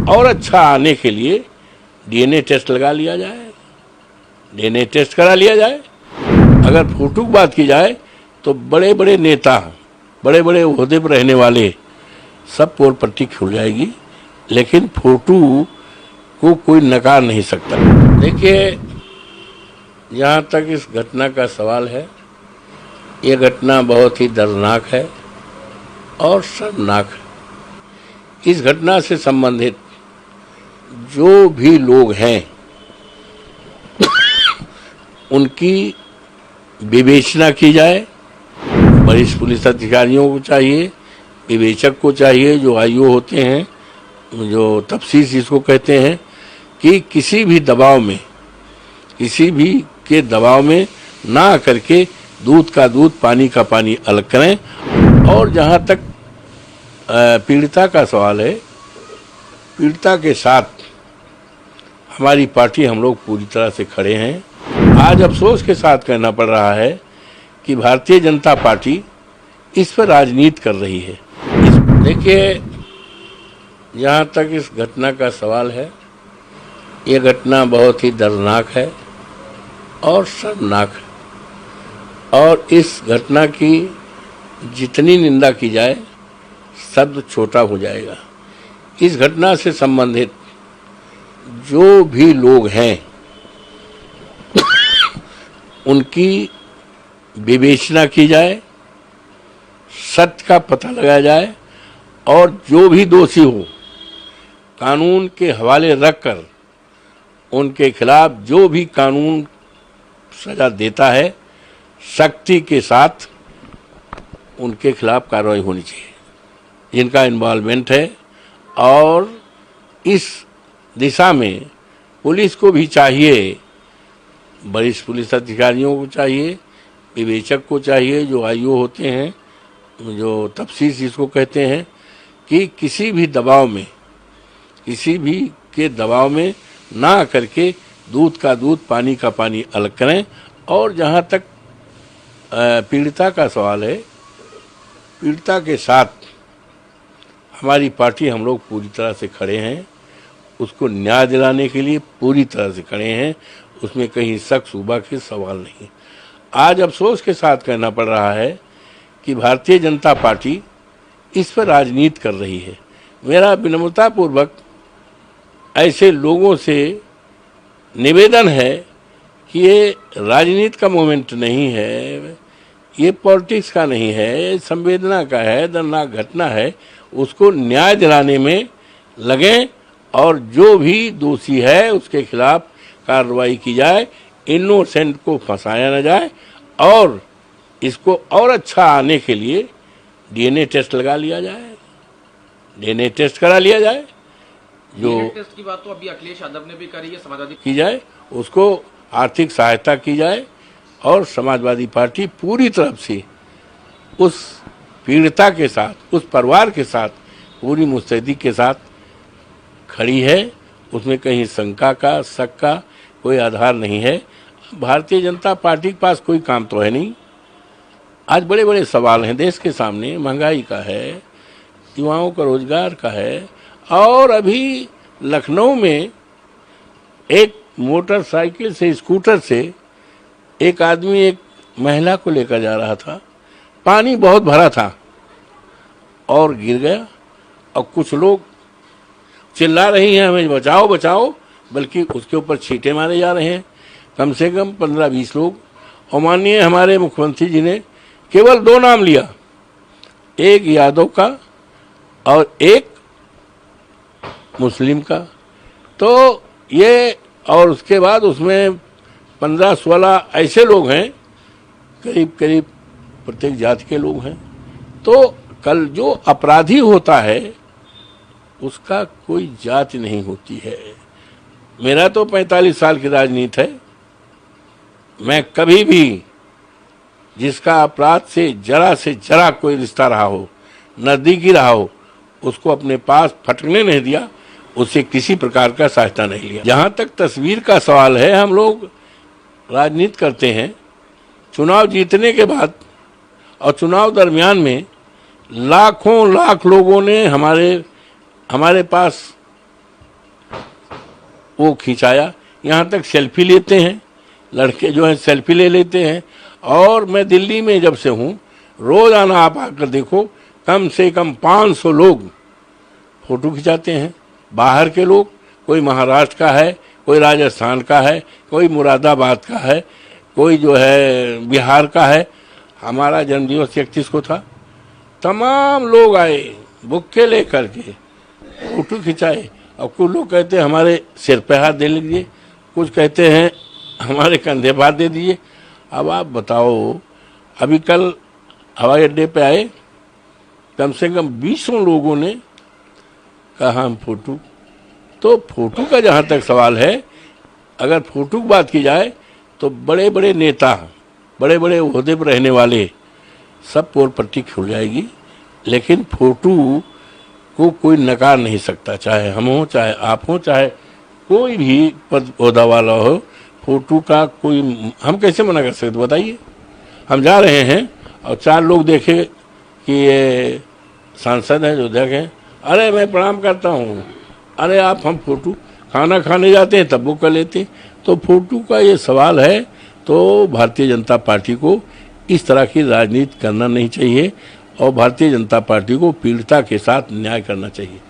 और अच्छा आने के लिए डीएनए टेस्ट लगा लिया जाए, डीएनए टेस्ट करा लिया जाए। अगर फोटो की बात की जाए तो बड़े बड़े नेता, बड़े बड़े ओहदे पर रहने वाले सब पोल पट्टी खुल जाएगी, लेकिन फोटो को कोई नकार नहीं सकता। देखिए, जहाँ तक इस घटना का सवाल है, ये घटना बहुत ही दर्दनाक है और शर्मनाक है। इस घटना से संबंधित जो भी लोग हैं उनकी विवेचना की जाए। वरिष्ठ पुलिस अधिकारियों को चाहिए, विवेचक को चाहिए, जो आईओ होते हैं, जो तफ्सीस जिसको कहते हैं, कि किसी भी दबाव में, किसी भी के दबाव में ना करके दूध का दूध, पानी का पानी अलग करें। और जहाँ तक पीड़िता का सवाल है, पीड़िता के साथ हमारी पार्टी, हम लोग पूरी तरह से खड़े हैं। आज अफसोस के साथ कहना पड़ रहा है कि भारतीय जनता पार्टी इस पर राजनीति कर रही है। देखिए, जहाँ तक इस घटना का सवाल है, ये घटना बहुत ही दर्दनाक है और शर्मनाक है। और इस घटना की जितनी निंदा की जाए, शब्द छोटा हो जाएगा। इस घटना से संबंधित जो भी लोग हैं उनकी विवेचना की जाए, सत्य का पता लगाया जाए, और जो भी दोषी हो कानून के हवाले रखकर उनके खिलाफ जो भी कानून सजा देता है, सख्ती के साथ उनके खिलाफ कार्रवाई होनी चाहिए जिनका इन्वॉल्वमेंट है। और इस दिशा में पुलिस को भी चाहिए, वरिष्ठ पुलिस अधिकारियों को चाहिए, विवेचक को चाहिए, जो आईओ होते हैं, जो तफ्सीस जिसको कहते हैं, कि किसी भी दबाव में, किसी भी के दबाव में ना करके दूध का दूध, पानी का पानी अलग करें। और जहाँ तक पीड़िता का सवाल है, पीड़िता के साथ हमारी पार्टी, हम लोग पूरी तरह से खड़े हैं। उसको न्याय दिलाने के लिए पूरी तरह से खड़े हैं, उसमें कहीं शक शुबा के सवाल नहीं। आज अफसोस के साथ कहना पड़ रहा है कि भारतीय जनता पार्टी इस पर राजनीति कर रही है। मेरा विनम्रतापूर्वक ऐसे लोगों से निवेदन है कि ये राजनीति का मोमेंट नहीं है, ये पॉलिटिक्स का नहीं है, संवेदना का है, दर्दनाक घटना है। उसको न्याय दिलाने में लगें और जो भी दोषी है उसके खिलाफ कार्रवाई की जाए, इनोसेंट को फंसाया न जाए। और इसको और अच्छा आने के लिए डीएनए टेस्ट लगा लिया जाए, डीएनए टेस्ट करा लिया जाए। जो टेस्ट की बात तो अभी अखिलेश यादव ने भी करी है, समाजवादी की जाए, उसको आर्थिक सहायता की जाए। और समाजवादी पार्टी पूरी तरफ से उस पीड़िता के साथ, उस परिवार के साथ, पूरी मुस्तैदी के साथ खड़ी है। उसमें कहीं शंका का, शक का कोई आधार नहीं है। भारतीय जनता पार्टी के पास कोई काम तो है नहीं। आज बड़े बड़े सवाल हैं देश के सामने, महंगाई का है, युवाओं का रोजगार का है। और अभी लखनऊ में एक मोटरसाइकिल से, स्कूटर से एक आदमी एक महिला को लेकर जा रहा था, पानी बहुत भरा था और गिर गया। और कुछ लोग चिल्ला रही हैं, हमें बचाओ बचाओ, बल्कि उसके ऊपर छींटे मारे जा रहे हैं। कम से कम 15-20 लोग। और माननीय हमारे मुख्यमंत्री जी ने केवल 2 नाम लिया, एक यादव का और एक मुस्लिम का। तो ये, और उसके बाद उसमें 15-16 ऐसे लोग हैं, करीब करीब प्रत्येक जाति के लोग हैं। तो कल जो अपराधी होता है उसका कोई जाति नहीं होती है। मेरा तो 45 साल की राजनीति है, मैं कभी भी जिसका अपराध से जरा कोई रिश्ता रहा हो, नजदीकी रहा हो, उसको अपने पास फटकने नहीं दिया, उससे किसी प्रकार का सहायता नहीं लिया। जहाँ तक तस्वीर का सवाल है, हम लोग राजनीति करते हैं। चुनाव जीतने के बाद और चुनाव दरमियान में लाखों लाख लोगों ने हमारे पास वो खिंचाया। यहाँ तक सेल्फी लेते हैं, लड़के जो हैं सेल्फी ले लेते हैं। और मैं दिल्ली में जब से हूँ, रोजाना आप आकर देखो, कम से कम 500 लोग फोटो खिंचाते हैं। बाहर के लोग, कोई महाराष्ट्र का है, कोई राजस्थान का है, कोई मुरादाबाद का है, कोई जो है बिहार का है। हमारा जन्मदिवस 31 को था, तमाम लोग आए बुक्के लेकर के, फोटो खिंचाए। और कुछ लोग कहते हैं हमारे सिर पे हाथ दे लीजिए, कुछ कहते हैं हमारे कंधे पर हाथ दे दीजिए। अब आप बताओ, अभी कल हवाई अड्डे पे आए, कम से कम 20 लोगों ने कहा हम फोटो। तो फोटो का जहाँ तक सवाल है, अगर फोटो की बात की जाए तो बड़े बड़े नेता, बड़े बड़े ओहदे पर रहने वाले सब पोल पट्टी खुल जाएगी, लेकिन फोटो को कोई नकार नहीं सकता। चाहे हम हो, चाहे आप हो, चाहे कोई भी पद ओहदा वाला हो, फोटो का कोई हम कैसे मना कर सकते बताइए। हम जा रहे हैं और 4 लोग देखे कि ये सांसद हैं जो देखें, अरे मैं प्रणाम करता हूँ, अरे आप हम फोटो, खाना खाने जाते हैं तब वो कर लेते हैं। तो फोटो का ये सवाल है, तो भारतीय जनता पार्टी को इस तरह की राजनीति करना नहीं चाहिए और भारतीय जनता पार्टी को पीड़िता के साथ न्याय करना चाहिए।